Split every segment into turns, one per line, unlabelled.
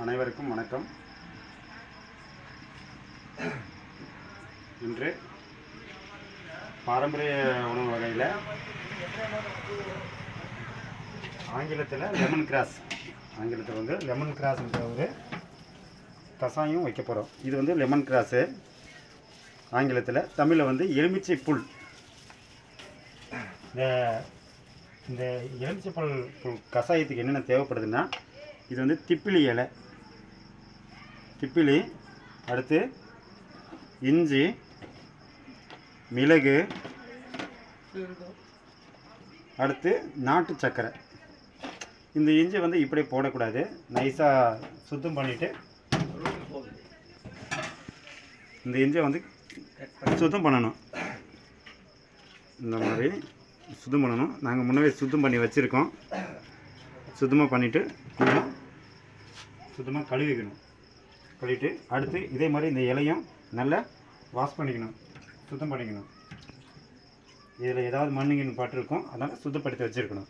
அனைவருக்கும் வணக்கம். இன்று பாரம்பரிய உணவு வகையில் ஆங்கிலத்தில் லெமன் கிராஸ், ஆங்கிலத்தில் வந்து லெமன் கிராஸ்ன்ற ஒரு கசாயம் வைக்க போகிறோம். இது வந்து லெமன் கிராஸு ஆங்கிலத்தில், தமிழில் வந்து எலுமிச்சை புல். இந்த எலுமிச்சை புல் கசாயத்துக்கு என்னென்ன தேவைப்படுதுன்னா, இது வந்து திப்பிலி இலை, திப்பிலி, அடுத்து இஞ்சி, மிளகு, அடுத்து நாட்டு சர்க்கரை. இந்த இஞ்சி வந்து இப்படி போடக்கூடாது, நைஸாக சுத்தம் பண்ணிவிட்டு இந்த இஞ்சியை வந்து சுத்தம் பண்ணணும். இந்த மாதிரி சுத்தம் பண்ணணும். நாங்கள் முன்னவே சுத்தம் பண்ணி வச்சுருக்கோம். சுத்தமாக பண்ணிவிட்டு சுத்தமாக கழுவிக்கணும். கழுவிட்டு அடுத்து இதே மாதிரி இந்த இலையும் நல்லா வாஷ் பண்ணிக்கணும், சுத்தம் பண்ணிக்கணும். இதில் ஏதாவது மண்ணுங்கின்னு பட்டிருக்கும், அதனால் சுத்தப்படுத்தி வச்சுருக்கணும்.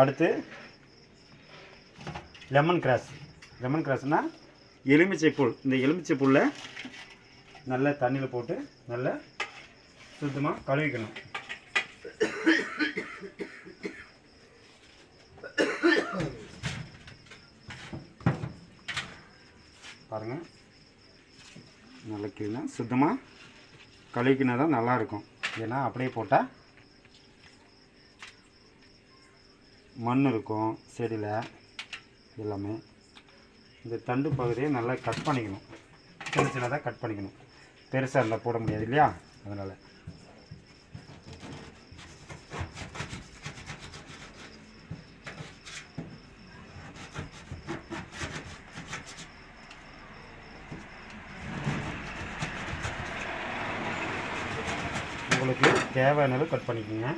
அடுத்து லெமன் கிராஸ். லெமன் கிராஸ்னால் எலுமிச்சை புல். இந்த எலுமிச்சை புல்லை நல்லா தண்ணியில் போட்டு நல்லா சுத்தமாக கழுவிக்கணும். பாருங்கள், நல்லா க்ளீனாக சுத்தமாக கழுவிக்கினா தான் நல்லாயிருக்கும். ஏன்னா அப்படியே போட்டால் மண் இருக்கும் செடியில் எல்லாமே. இந்த தண்டு பகுதியை நல்லா கட் பண்ணிக்கணும், சின்ன சின்னதாக கட் பண்ணிக்கணும். பெருசாக இருந்தால் போட முடியாது இல்லையா, அதனால். உங்களுக்கு தேவையானது கட் பண்ணிக்கோங்க.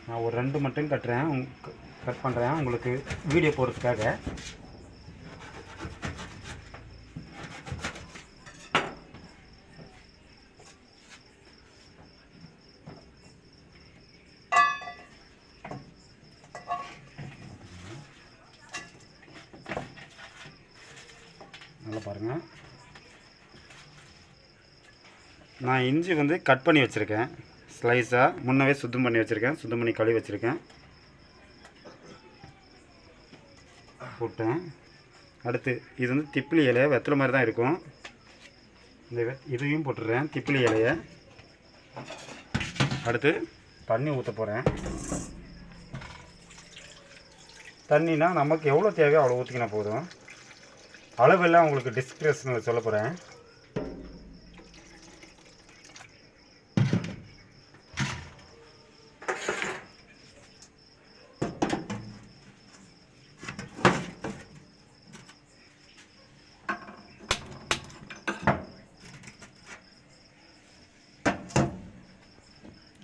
நான் ஒரு 2 மட்டும் கட் பண்ணுறேன் உங்களுக்கு வீடியோ போடுறதுக்காக. நல்லா பாருங்கள், நான் இஞ்சி வந்து கட் பண்ணி வச்சுருக்கேன் ஸ்லைஸாக. முன்னவே சுத்தம் பண்ணி வச்சுருக்கேன், சுத்தம் பண்ணி கழுவி வச்சுருக்கேன், போட்டேன். அடுத்து இது வந்து திப்பிலி இலை, வெத்தலை மாதிரி தான் இருக்கும். இந்த இதையும் போட்டுடுறேன், திப்பிலி இலையை. அடுத்து தண்ணி ஊற்ற போகிறேன். தண்ணினா நமக்கு எவ்வளோ தேவையோ அவ்வளோ ஊற்றிக்கினா போதும். அளவெல்லாம் உங்களுக்கு டிஸ்கிரிப்ஷனில் சொல்ல போகிறேன்.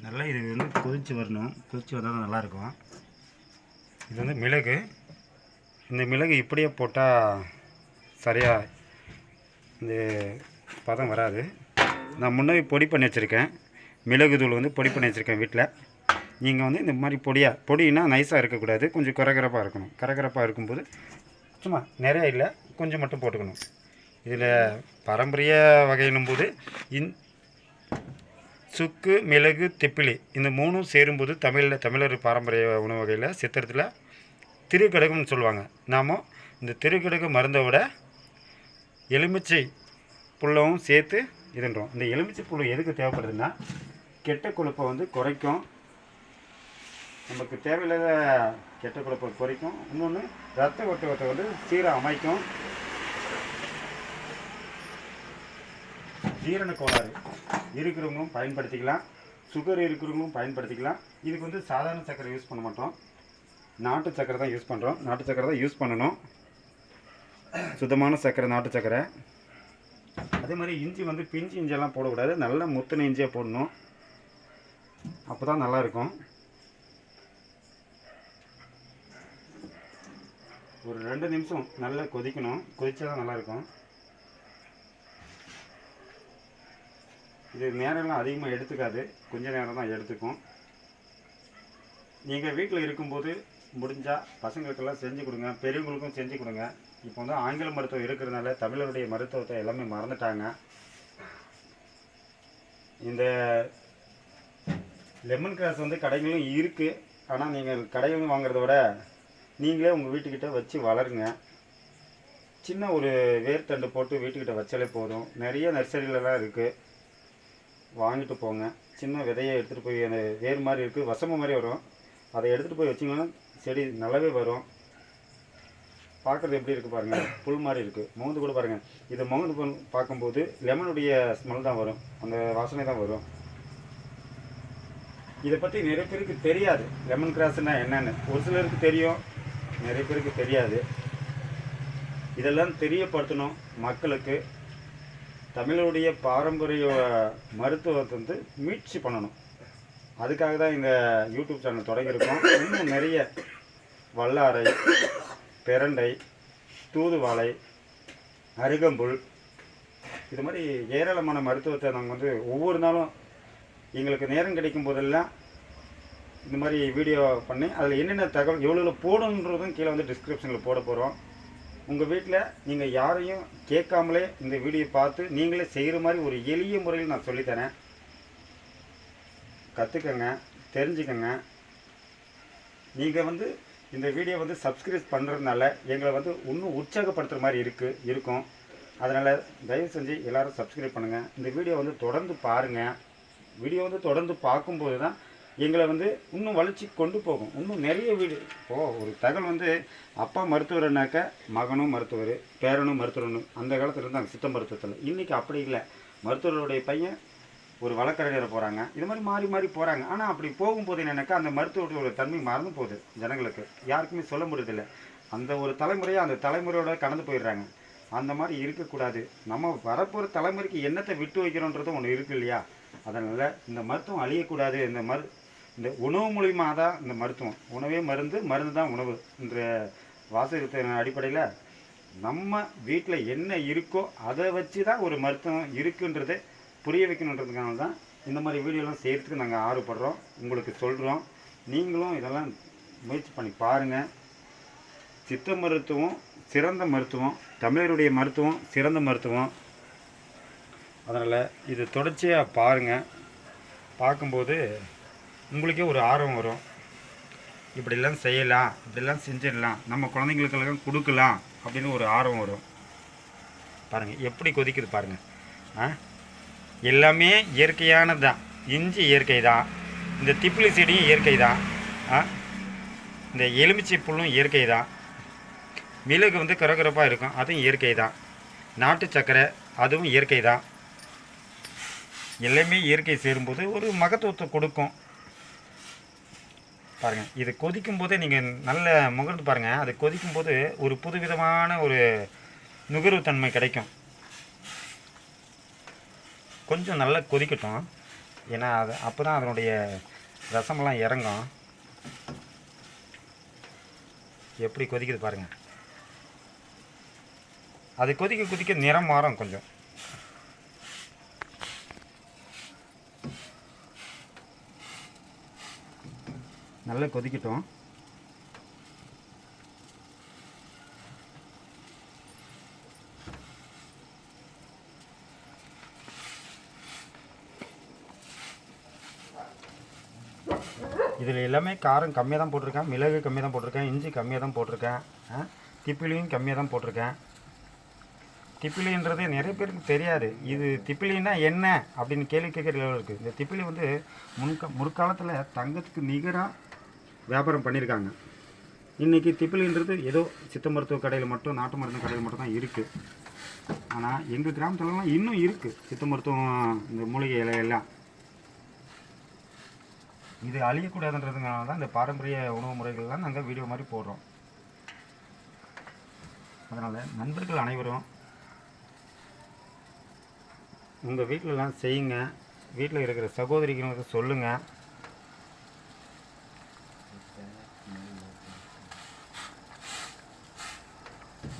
நல்லா இது வந்து கொதித்து வரணும், கொதித்து வந்தால் தான் நல்லாயிருக்கும். இது வந்து மிளகு. இந்த மிளகு இப்படியே போட்டால் சரியாக இந்த பதம் வராது. நான் முன்னாடி பொடி பண்ணி வச்சுருக்கேன், மிளகு தூள் வந்து பொடி பண்ணி வச்சுருக்கேன் வீட்டில். நீங்கள் வந்து இந்த மாதிரி பொடினா நைஸாக இருக்கக்கூடாது, கொஞ்சம் கரகரப்பாக இருக்கணும். கரகரப்பாக இருக்கும்போது சும்மா நிறையா இல்லை, கொஞ்சம் மட்டும் போட்டுக்கணும். இதில் பாரம்பரிய வகையினும்போது சுக்கு, மிளகு, திப்பிலி இந்த 3ம் சேரும்போது தமிழர் பாரம்பரிய உணவு வகையில் சித்திரத்தில் திருக்கடகம்னு சொல்லுவாங்க. நாம் இந்த திருக்கடகு மருந்தை விட எலுமிச்சை புல்லவும் சேர்த்து இதுன்றோம். இந்த எலுமிச்சை புல் எதுக்கு தேவைப்படுதுன்னா, கெட்ட கொழுப்பை வந்து குறைக்கும், நமக்கு தேவையில்லாத கெட்ட கொழுப்பை குறைக்கும். இன்னொன்று ரத்த ஓட்டத்தை வந்து சீராக அமைக்கும். ஜீரண கோளாறு இருக்கிறவங்களும் பயன்படுத்திக்கலாம், சுகர் இருக்கிறவங்களும் பயன்படுத்திக்கலாம். இதுக்கு வந்து சாதாரண சர்க்கரை யூஸ் பண்ண மாட்டோம், நாட்டு சர்க்கரை தான் யூஸ் பண்ணுறோம். நாட்டு சர்க்கரை தான் யூஸ் பண்ணணும். சுத்தமான சர்க்கரை, நாட்டு சர்க்கரை. அதே மாதிரி இஞ்சி வந்து பிஞ்சு இஞ்சியெல்லாம் போடக்கூடாது, நல்லா முத்தின இஞ்சியாக போடணும். அப்போ தான் நல்லாயிருக்கும். ஒரு 2 நிமிஷம் நல்லா கொதிக்கணும், கொதிச்சா தான் நல்லாயிருக்கும். இது நேரம்லாம் அதிகமாக எடுத்துக்காது, கொஞ்சம் நேரம் தான் எடுத்துக்கும். நீங்கள் வீட்டில் இருக்கும்போது முடிஞ்சால் பசங்களுக்கெல்லாம் செஞ்சு கொடுங்க, பெரியவங்களுக்கும் செஞ்சு கொடுங்க. இப்போ வந்து ஆங்கில மருத்துவம் இருக்கிறதுனால தமிழருடைய மருத்துவத்தை எல்லாமே மறந்துட்டாங்க. இந்த லெமன் கிராஸ் வந்து கடைகளும் இருக்குது. ஆனால் நீங்கள் கடைகளும் வாங்குறத விட நீங்களே உங்கள் வீட்டுக்கிட்ட வச்சு வளருங்க. சின்ன ஒரு வேர்த்தண்டு போட்டு வீட்டுக்கிட்ட வச்சாலே போதும். நிறைய நர்சரியிலலாம் இருக்குது, வாங்கிட்டு போங்க. சின்ன விதையை எடுத்துகிட்டு போய் அந்த வேர் மாதிரி இருக்குது, வசம்பு மாதிரி வரும், அதை எடுத்துகிட்டு போய் வச்சிங்கன்னா செடி நல்லாவே வரும். பார்க்குறது எப்படி இருக்குது பாருங்கள், புல் மாதிரி இருக்குது. முகந்து கூட பாருங்கள், இதை முகந்து பார்க்கும்போது லெமனுடைய ஸ்மெல் தான் வரும், அந்த வாசனை தான் வரும். இதை பற்றி நிறைய பேருக்கு தெரியாது, லெமன் கிராஸ்னால் என்னென்னு. ஒரு சிலருக்கு தெரியும், நிறைய பேருக்கு தெரியாது. இதெல்லாம் தெரியப்படுத்தணும் மக்களுக்கு. தமிழருடைய பாரம்பரிய மருத்துவத்தை வந்து மீட்சி பண்ணணும். அதுக்காக தான் இந்த யூடியூப் சேனல் தொடங்கியிருக்கோம். இன்னும் நிறைய வல்லாரை, பிரண்டை, தூதுவாழை, அருகம்புல், இது மாதிரி ஏராளமான மருத்துவத்தை நாங்கள் வந்து ஒவ்வொரு நாளும் எங்களுக்கு நேரம் கிடைக்கும் போதெல்லாம் இந்த மாதிரி வீடியோ பண்ணி அதில் என்னென்ன தகவல் எவ்வளோ போடணுன்றதும் கீழே வந்து டிஸ்கிரிப்ஷனில் போட போகிறோம். உங்கள் வீட்டில் நீங்கள் யாரையும் கேட்காமலே இந்த வீடியோ பார்த்து நீங்களே செய்கிற மாதிரி ஒரு எளிய முறையில் நான் சொல்லித்தரேன். கற்றுக்கங்க, தெரிஞ்சுக்கங்க. நீங்கள் வந்து இந்த வீடியோ வந்து சப்ஸ்கிரைப் பண்ணுறதுனால எங்களை வந்து இன்னும் உற்சாகப்படுத்துகிற மாதிரி இருக்கும். அதனால் தயவு செஞ்சு எல்லோரும் சப்ஸ்கிரைப் பண்ணுங்கள். இந்த வீடியோ வந்து தொடர்ந்து பாருங்கள். வீடியோ வந்து தொடர்ந்து பார்க்கும்போது தான் எங்களை வந்து இன்னும் வளர்ச்சி கொண்டு போகும். இன்னும் நிறைய வீடியோ ஒரு தகவல் வந்து அப்பா மருத்துவர்னாக்க மகனும் மருத்துவர், பேரனும் மருத்துவர்னு அந்த காலத்தில் இருந்தாங்க சித்த மருத்துவத்தில். இன்றைக்கி அப்படி இல்லை. மருத்துவருடைய பையன் ஒரு வழக்கறிஞரை போகிறாங்க, இது மாதிரி மாறி மாறி போகிறாங்க. ஆனால் அப்படி போகும்போது என்னென்னாக்கா அந்த மருத்துவருடைய தன்மை மறந்து போகுது. ஜனங்களுக்கு யாருக்குமே சொல்ல முடியதில்லை. அந்த ஒரு தலைமுறையை அந்த தலைமுறையோட கடந்து போயிடுறாங்க. அந்த மாதிரி இருக்கக்கூடாது. நம்ம வரப்போகிற தலைமுறைக்கு என்னத்தை விட்டு வைக்கிறோன்றது ஒன்று இருக்குது இல்லையா? அதனால் இந்த மருத்துவம் அழியக்கூடாது. இந்த உணவு மூலியமாக தான் இந்த மருத்துவம். உணவே மருந்து, மருந்து தான் உணவு என்ற வாசகத்தின் அடிப்படையில் நம்ம வீட்டில் என்ன இருக்கோ அதை வச்சு தான் ஒரு மருத்துவம் இருக்குன்றதை புரிய வைக்கணுன்றதுக்காக தான் இந்த மாதிரி வீடியோலாம் செய்கிறதுக்கு நாங்கள் ஆர்வப்படுறோம், உங்களுக்கு சொல்கிறோம். நீங்களும் இதெல்லாம் முயற்சி பண்ணி பாருங்கள். சித்த மருத்துவம் சிறந்த மருத்துவம், தமிழருடைய மருத்துவம் சிறந்த மருத்துவம். அதனால் இது தொடர்ச்சியாக பாருங்கள். பார்க்கும்போது உங்களுக்கே ஒரு ஆர்வம் வரும். இப்படிலாம் செய்யலாம், இப்படிலாம் செஞ்சிடலாம், நம்ம குழந்தைங்களுக்கெல்லாம் கொடுக்கலாம் அப்படின்னு ஒரு ஆர்வம் வரும். பாருங்கள் எப்படி கொதிக்குது பாருங்கள். எல்லாமே இயற்கையானது தான். இஞ்சி இயற்கை தான், இந்த திப்பிலி செடியும் இயற்கை தான், இந்த எலுமிச்சை புல்லும் இயற்கை தான், மிளகு வந்து கரகரப்பாக இருக்கும் அதுவும் இயற்கை தான், நாட்டு சர்க்கரை அதுவும் இயற்கை தான். எல்லாமே இயற்கை சேரும்போது ஒரு மகத்துவத்தை கொடுக்கும். பாருங்கள், இது கொதிக்கும் போதே நீங்கள் நல்ல முகர்ந்து பாருங்கள். அது கொதிக்கும் போது ஒரு புதுவிதமான ஒரு நுகர்வுத்தன்மை கிடைக்கும். கொஞ்சம் நல்லா கொதிக்கட்டும், ஏன்னா அது அப்போ தான் அதனுடைய ரசமெல்லாம் இறங்கும். எப்படி கொதிக்குது பாருங்கள். அது கொதிக்க கொதிக்க நிறம் மாறும் கொஞ்சம். நல்லா கொதிக்கட்டும். இதில் எல்லாமே காரம் கம்மியாக தான் போட்டிருக்கேன், மிளகு கம்மியாக தான் போட்டிருக்கேன், இஞ்சி கம்மியாக தான் போட்டிருக்கேன், திப்பிலியும் கம்மியாக தான் போட்டிருக்கேன். திப்பிலின்றது நிறைய பேருக்கு தெரியாது. இது திப்பிலின்னா என்ன அப்படின்னு கேள்வி கேட்குற லெவலில் இருக்குது. இந்த திப்பிலி வந்து முற்காலத்தில் தங்கத்துக்கு நிகராக வியாபாரம் பண்ணியிருக்காங்க. இன்றைக்கி திப்பிலின்றது ஏதோ சித்த மருத்துவ கடையில் மட்டும், நாட்டு மருந்து கடையில் மட்டும் தான் இருக்குது. ஆனால் எங்கள் கிராமத்துலலாம் இன்னும் இருக்குது சித்த மருத்துவம், இந்த மூலிகை இலையெல்லாம். இது அழியக்கூடாதுன்றதுனால தான் இந்த பாரம்பரிய உணவு முறைகள்லாம் நாங்கள் வீடியோ மாதிரி போடுறோம். அதனால் நண்பர்கள் அனைவரும் உங்கள் வீட்டிலலாம் செய்யுங்க. வீட்டில் இருக்கிற சகோதரிகளுக்கு சொல்லுங்கள்.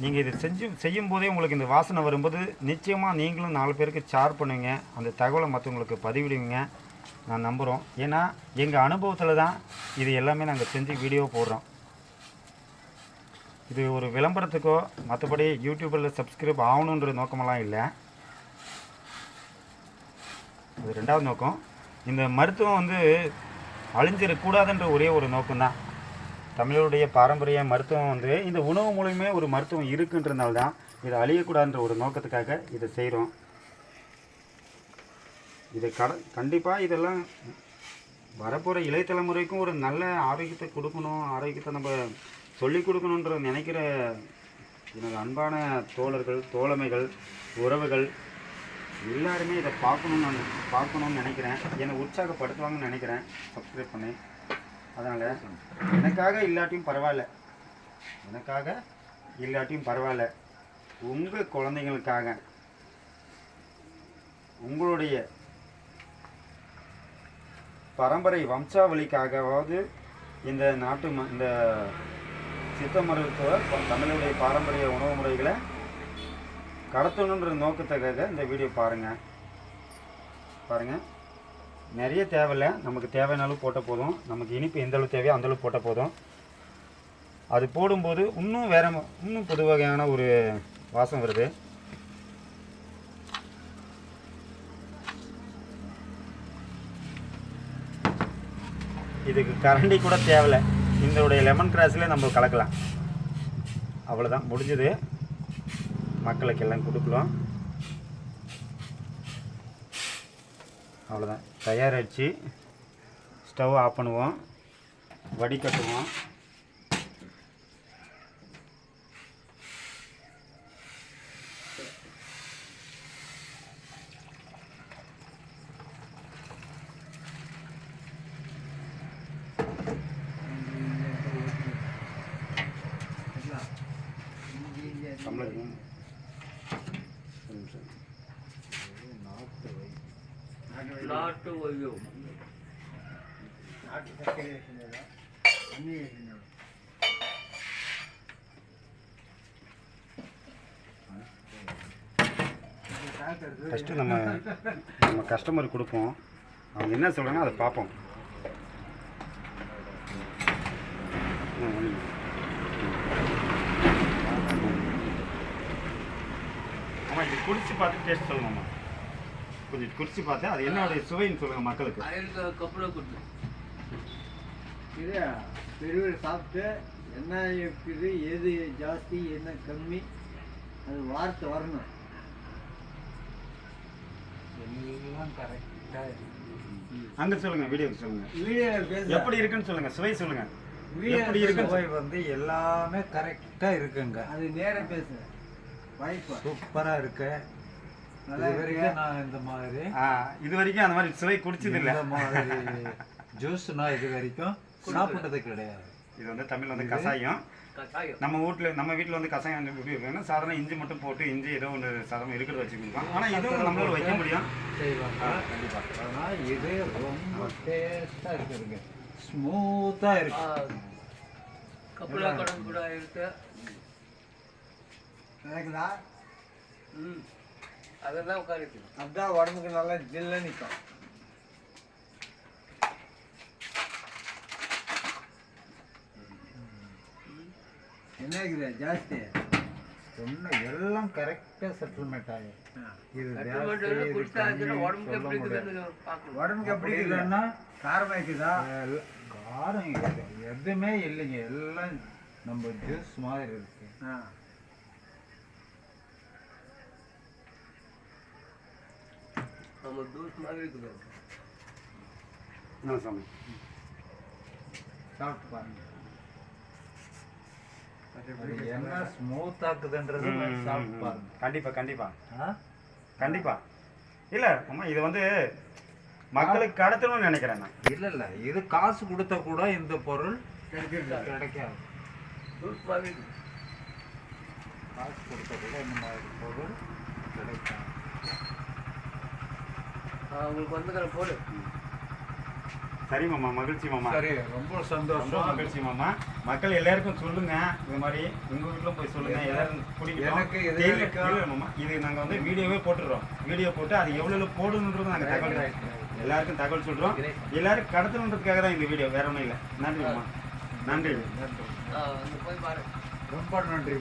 நீங்கள் இதை செய்யும்போதே உங்களுக்கு இந்த வாசனை வரும்போது நிச்சயமாக நீங்களும் 4 பேருக்கு ஷேர் பண்ணுவீங்க. அந்த தகவலை மற்றவங்களுக்கு பதிவிடுவீங்க நான் நம்புகிறோம். ஏன்னா எங்கள் அனுபவத்தில் தான் இது எல்லாமே நாங்கள் செஞ்சு வீடியோ போடுறோம். இது ஒரு விளம்பரத்துக்கோ மற்றபடி யூடியூப்பில் சப்ஸ்கிரைப் ஆகணுன்ற நோக்கமெல்லாம் இல்லை. அது 2வது நோக்கம். இந்த மருத்துவம் வந்து அழிஞ்சிடக்கூடாதுன்ற ஒரே ஒரு நோக்கம்தான். தமிழருடைய பாரம்பரிய மருத்துவம் வந்து இந்த உணவு மூலமே ஒரு மருத்துவம் இருக்குன்றதுனால தான் இதை அழியக்கூடாதுன்ற ஒரு நோக்கத்துக்காக இதை செய்கிறோம். இதை கண்டிப்பாக இதெல்லாம் வரப்போகிற இளைய தலைமுறைக்கும் ஒரு நல்ல ஆரோக்கியத்தை கொடுக்கணும், ஆரோக்கியத்தை நம்ம சொல்லிக் கொடுக்கணுன்ற நினைக்கிற எனது அன்பான தோழர்கள், தோழமைகள், உறவுகள் எல்லாருமே இதை பார்க்கணுன்னு நினைக்கிறேன். என்னை உற்சாகப்படுத்துவாங்கன்னு நினைக்கிறேன் சப்ஸ்கிரைப் பண்ணி. அதனால் எனக்காக இல்லாட்டியும் பரவாயில்ல, உங்கள் குழந்தைங்களுக்காக, உங்களுடைய பரம்பரை வம்சாவளிக்காகவாவது இந்த இந்த சித்த மருத்துவ தமிழுடைய பாரம்பரிய உணவு முறைகளை கடத்தணுன்ற நோக்கத்துக்காக இந்த வீடியோ பாருங்கள். நிறைய தேவையில்லை, நமக்கு தேவையான அளவு போட்டால் போதும். நமக்கு இனிப்பு எந்த அளவு தேவையோ அந்தளவு போட்டால் போதும். அது போடும்போது இன்னும் புது வகையான ஒரு வாசம் வருது. இதுக்கு கரண்டி கூட தேவையில்லை. இதோடைய லெமன் கிராஸ்லேயே நம்ம கலக்கலாம். அவ்வளோதான், முடிஞ்சது. மக்களுக்கு எல்லாம் கொடுக்கலாம். அவ்வளோதான், தயாராகிடுச்சு. ஸ்டவ் ஆஃப் பண்ணுவோம், வடிகட்டுவோம்.
நாட்டு வையம்
ஃபஸ்ட்டு நம்ம கஸ்டமருக்கு கொடுப்போம். அவங்க என்ன சொல்கிறாங்கன்னா அதை பார்ப்போம். ஆமாம், இது குடிச்சு பார்த்து டேஸ்ட் சொல்லுங்கம்மா. கொஞ்சம் குடிச்சு பார்த்து அது என்னோடைய சுவைன்னு சொல்லுங்கள் மக்களுக்கு.
இது பெரியவர் சாப்பிட்டு என்ன இருக்குது, எது ஜாஸ்தி என்ன கம்மி, அது வார்த்தை வரணும். எல்லாம் கரெக்டாக
அங்கே சொல்லுங்கள், வீடியோக்கு சொல்லுங்கள். வீடியோ எப்படி இருக்குன்னு சொல்லுங்கள், சுவை சொல்லுங்கள்.
எப்படி இருக்கு சுவை வந்து எல்லாமே கரெக்டாக இருக்குங்க. அது நேராக பேசுங்க. வாய்ப்பு சூப்பராக இருக்கு.
இது வரைக்கும் அந்த மாதிரி சுவை குடிச்சது இல்லை.
இந்த மாதிரி ஜூஸ் நான் இது வரைக்கும் சாப்பிட்டது கிடையாது.
இது வந்து தமிழ் வந்து கசாயம். நம்ம வீட்டில் வந்து கசாயம் எப்படி இருக்குன்னா சாதாரண இஞ்சி மட்டும் போட்டு இஞ்சி ஏதோ ஒன்று சாதாரண இருக்கிறத வச்சு கொடுப்போம். ஆனால் இதுவும் நம்மளால வைக்க முடியும்,
செய்வாங்க கண்டிப்பாக. ஆனால் இது ரொம்ப டேஸ்டாக இருக்குதுங்க, ஸ்மூத்தாக இருக்கு. இருக்குதா?
அதெல்லாம் உட்காந்து
அதுதான் உடம்புக்கு நல்லா ஜில்ல நிற்கும். என்ன இருக்குது ஜாஸ்தி ஒன்றும் எல்லாம் கரெக்டாக செட்டில்மெண்ட் ஆகும். இது உடம்புக்கு எப்படி இருக்குதுன்னா காரமாக இருக்குதா? காரம் எதுவுமே இல்லைங்க, எல்லாம் நம்ம ஜூஸ் மாதிரி இருக்கு.
நம்ம ஜூஸ் மாதிரி இருக்குது.
சாப்பிட்டு பாருங்க, என்ன ஸ்மூத் ஆக்குதுன்றது சாப்பிட்டு பாருங்க.
கண்டிப்பா இல்லை அம்மா, இது வந்து மக்களுக்கு கடத்தணும்னு நினைக்கிறேன் நான்.
இல்லை இது காசு கொடுத்தா கூட இந்த பொருள் கிடைக்காது. காசு கொடுத்தா கூட இந்த மாதிரி பொருள் கிடைக்கும்.
உங்களுக்கு வந்துக்கிற போடு.
சரி மாமா, மகிழ்ச்சி மாமா.
சரி, ரொம்ப
ரொம்ப
சந்தோஷம்.
மகிழ்ச்சி மாமா. மக்கள் எல்லாருக்கும் சொல்லுங்க, இது மாதிரி உங்க வீட்டிலும் போய் சொல்லுங்க. எல்லாரும்
எனக்கு
குடிக்கணும்.
இது
தெரியல,
வரைக்கும்
தெரியல மாமா. இது நாங்கள் வந்து வீடியோவே போட்டுடுறோம். வீடியோ போட்டு அது எவ்வளோ போடணுன்றது நாங்கள் தகவல் எல்லாருக்கும் தகவல் சொல்கிறோம். எல்லாரும் கடத்தணுன்றதுக்காக தான் இந்த வீடியோ, வேற ஒன்றும் இல்லை. நன்றி மாமா, நன்றி.
வந்து போய் பாரு.
ரொம்ப நன்றி.